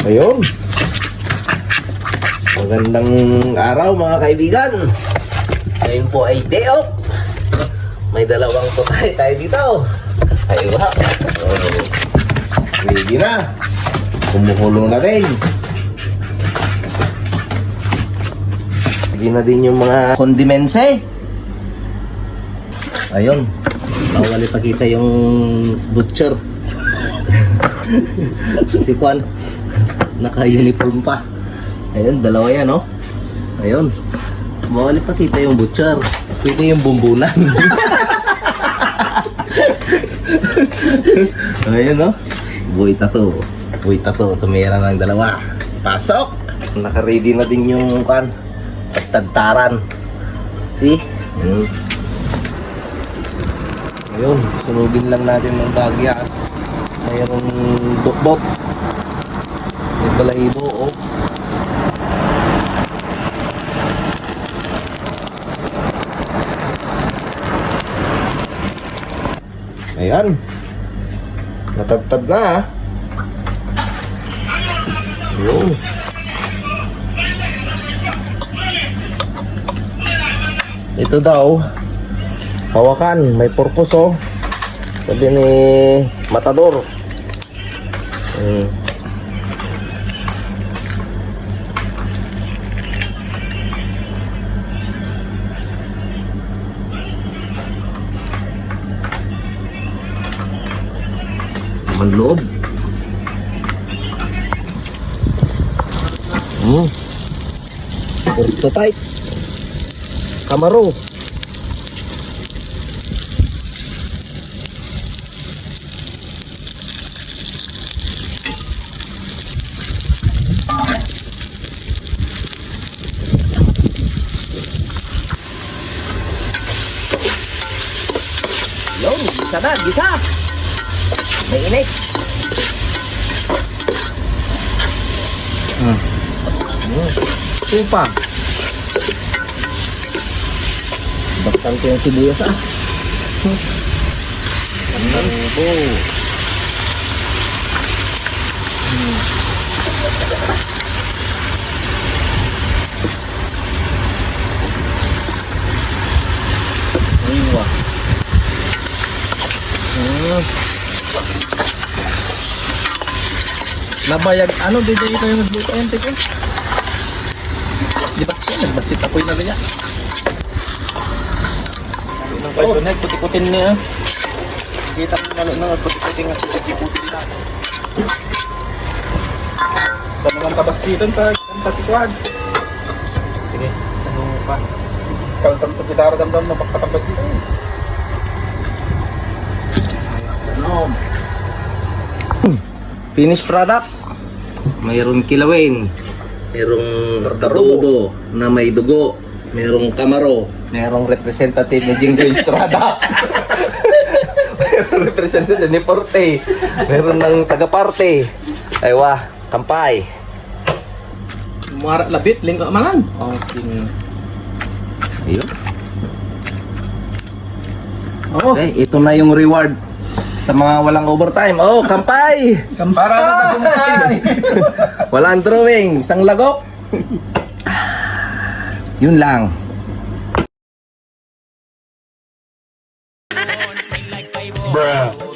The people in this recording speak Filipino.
Ayun. Magandang araw mga kaibigan. Ngayon po ay day off. May dalawang tutay tayo dito. Ayun ha. Ready na. Kumukulong na rin. Lagi na din yung mga kondimense. Ayun. Bawal ipakita yung butcher. Si Juan naka-uniform pa. Ayun, dalawa yan, oh. Ayun. Bawal ipakita yung butcher. Pwede yung bumbunan. Ayun, oh. Buhay tato. Buhay tato. Tumira ng dalawa. Pasok! Naka-ready na din yung kan. Pagtagtaran. See? Ayun. Sunugin lang natin ng bagya. Mayroong dot-dot. May balahibo, oh. Ayan. Natagtad na, ha. Ayun. Ito daw, hawakan, may purpose, oh. Sabi ni Matador. Manloob. Porto tight. Camaro. Yun, gisa na, gisa. May init. Supa. Bastante yung sibuyas, ah. Ano? Aywa. Nabayag, ano, dito yung nagbuto yung tiko? Di ba siya, nagbasit apoy na ganyan. Nang personal, puti-putin niya. Kita mo nalo nang puti-putin nga, puti-putin na. Sa mga kabasitan, ang tatikuhan. Sige, ano pa? Kaltang pagkitara damdam na pagkatabasitan. Ano? Finished product. Mayroong kilawin, mayroong katudo na may dugo, mayroong Camaro, mayroong representative ni Jingo Estrada, mayroong representative ni Porte, mayroon ng taga-parte. Aywa, kampay. Muara labit, lingko mangan. Okay. Ayun. Okay, ito na yung reward sa mga walang overtime. Oh, kampay! Kampara na sa kampay! Walang drawing, isang lagok. Yun lang. Bruh.